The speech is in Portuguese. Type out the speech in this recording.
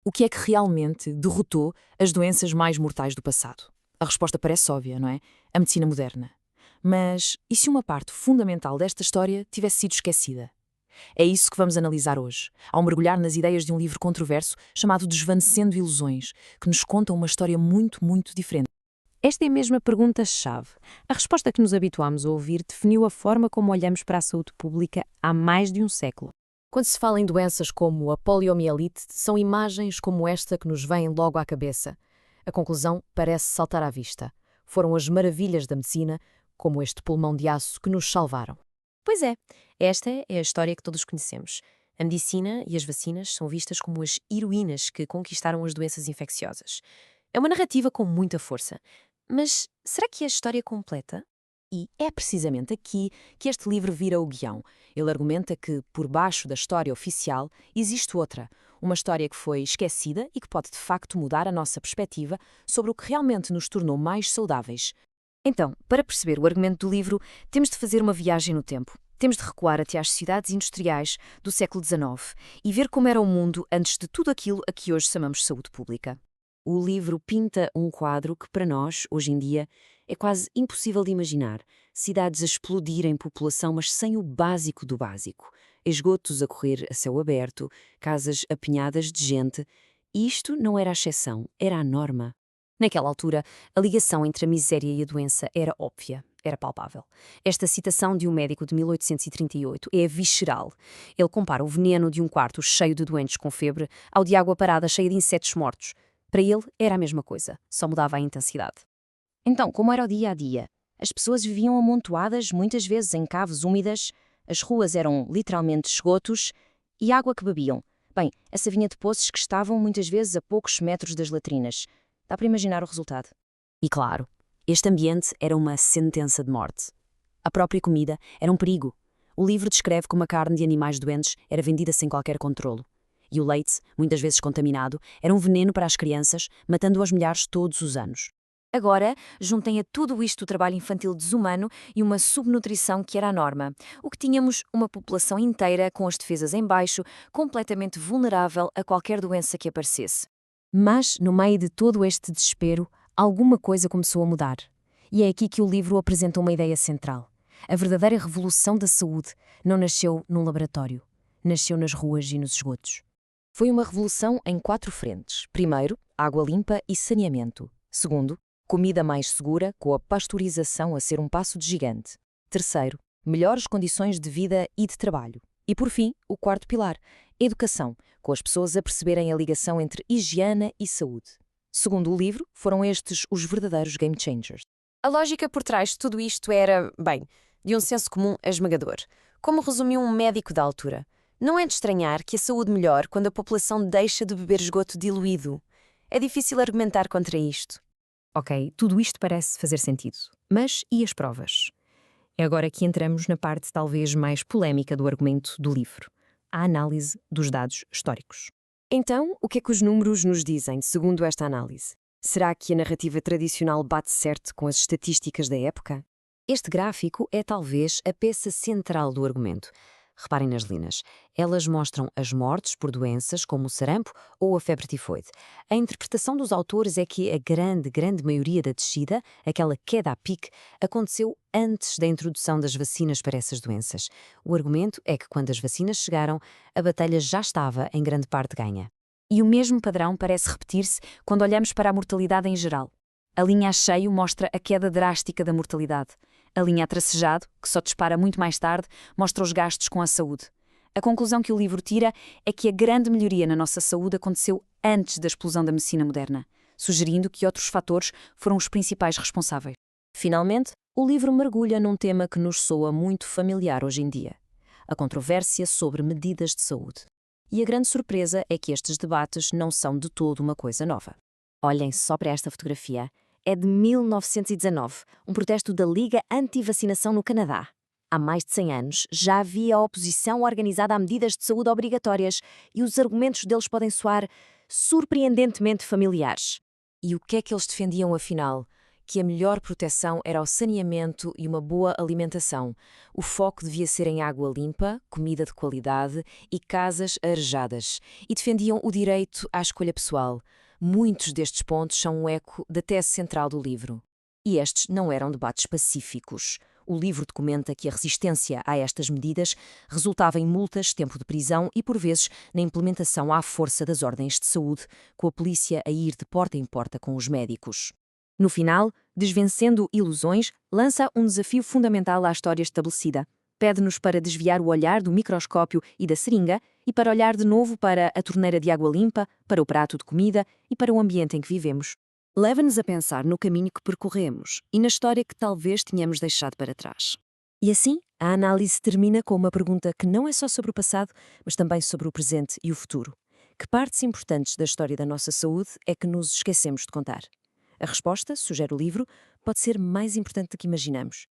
O que é que realmente derrotou as doenças mais mortais do passado? A resposta parece óbvia, não é? A medicina moderna. Mas e se uma parte fundamental desta história tivesse sido esquecida? É isso que vamos analisar hoje, ao mergulhar nas ideias de um livro controverso chamado Desvanecendo Ilusões, que nos conta uma história muito diferente. Esta é mesmo a pergunta-chave. A resposta que nos habituámos a ouvir definiu a forma como olhamos para a saúde pública há mais de um século. Quando se fala em doenças como a poliomielite, são imagens como esta que nos vêm logo à cabeça. A conclusão parece saltar à vista. Foram as maravilhas da medicina, como este pulmão de aço, que nos salvaram. Pois é, esta é a história que todos conhecemos. A medicina e as vacinas são vistas como as heroínas que conquistaram as doenças infecciosas. É uma narrativa com muita força. Mas será que é a história completa? E é precisamente aqui que este livro vira o guião. Ele argumenta que, por baixo da história oficial, existe outra, uma história que foi esquecida e que pode de facto mudar a nossa perspectiva sobre o que realmente nos tornou mais saudáveis. Então, para perceber o argumento do livro, temos de fazer uma viagem no tempo. Temos de recuar até às cidades industriais do século XIX e ver como era o mundo antes de tudo aquilo a que hoje chamamos saúde pública. O livro pinta um quadro que, para nós, hoje em dia, é quase impossível de imaginar. Cidades a explodir em população, mas sem o básico do básico. Esgotos a correr a céu aberto, casas apinhadas de gente. E isto não era a exceção, era a norma. Naquela altura, a ligação entre a miséria e a doença era óbvia, era palpável. Esta citação de um médico de 1838 é visceral. Ele compara o veneno de um quarto cheio de doentes com febre ao de água parada cheia de insetos mortos. Para ele, era a mesma coisa, só mudava a intensidade. Então, como era o dia a dia? As pessoas viviam amontoadas, muitas vezes em caves úmidas, as ruas eram literalmente esgotos e a água que bebiam. Bem, essa vinha de poços que estavam muitas vezes a poucos metros das latrinas. Dá para imaginar o resultado. E claro, este ambiente era uma sentença de morte. A própria comida era um perigo. O livro descreve como a carne de animais doentes era vendida sem qualquer controlo. E o leite, muitas vezes contaminado, era um veneno para as crianças, matando aos milhares todos os anos. Agora, juntem a tudo isto o trabalho infantil desumano e uma subnutrição que era a norma. O que tínhamos uma população inteira com as defesas em baixo, completamente vulnerável a qualquer doença que aparecesse. Mas, no meio de todo este desespero, alguma coisa começou a mudar. E é aqui que o livro apresenta uma ideia central. A verdadeira revolução da saúde não nasceu num laboratório. Nasceu nas ruas e nos esgotos. Foi uma revolução em 4 frentes. Primeiro, água limpa e saneamento. Segundo, comida mais segura, com a pasteurização a ser um passo de gigante. Terceiro, melhores condições de vida e de trabalho. E por fim, o quarto pilar, educação, com as pessoas a perceberem a ligação entre higiene e saúde. Segundo o livro, foram estes os verdadeiros game changers. A lógica por trás de tudo isto era, bem, de um senso comum esmagador. Como resumiu um médico da altura, não é de estranhar que a saúde melhore quando a população deixa de beber esgoto diluído. É difícil argumentar contra isto. Ok, tudo isto parece fazer sentido. Mas e as provas? É agora que entramos na parte talvez mais polémica do argumento do livro, a análise dos dados históricos. Então, o que é que os números nos dizem, segundo esta análise? Será que a narrativa tradicional bate certo com as estatísticas da época? Este gráfico é talvez a peça central do argumento. Reparem nas linhas. Elas mostram as mortes por doenças como o sarampo ou a febre tifoide. A interpretação dos autores é que a grande maioria da descida, aquela queda a pique, aconteceu antes da introdução das vacinas para essas doenças. O argumento é que quando as vacinas chegaram, a batalha já estava em grande parte ganha. E o mesmo padrão parece repetir-se quando olhamos para a mortalidade em geral. A linha a cheio mostra a queda drástica da mortalidade. A linha a tracejado, que só dispara muito mais tarde, mostra os gastos com a saúde. A conclusão que o livro tira é que a grande melhoria na nossa saúde aconteceu antes da explosão da medicina moderna, sugerindo que outros fatores foram os principais responsáveis. Finalmente, o livro mergulha num tema que nos soa muito familiar hoje em dia: a controvérsia sobre medidas de saúde. E a grande surpresa é que estes debates não são de todo uma coisa nova. Olhem só para esta fotografia. É de 1919, um protesto da Liga Anti-Vacinação no Canadá. Há mais de 100 anos, já havia oposição organizada a medidas de saúde obrigatórias e os argumentos deles podem soar surpreendentemente familiares. E o que é que eles defendiam afinal? que a melhor proteção era o saneamento e uma boa alimentação. O foco devia ser em água limpa, comida de qualidade e casas arejadas. E defendiam o direito à escolha pessoal. Muitos destes pontos são um eco da tese central do livro. E estes não eram debates pacíficos. O livro documenta que a resistência a estas medidas resultava em multas, tempo de prisão e, por vezes, na implementação à força das ordens de saúde, com a polícia a ir de porta em porta com os médicos. No final, desvencendo ilusões, lança um desafio fundamental à história estabelecida. Pede-nos para desviar o olhar do microscópio e da seringa e para olhar de novo para a torneira de água limpa, para o prato de comida e para o ambiente em que vivemos. Leva-nos a pensar no caminho que percorremos e na história que talvez tenhamos deixado para trás. E assim, a análise termina com uma pergunta que não é só sobre o passado, mas também sobre o presente e o futuro. Que partes importantes da história da nossa saúde é que nos esquecemos de contar? A resposta, sugere o livro, pode ser mais importante do que imaginamos.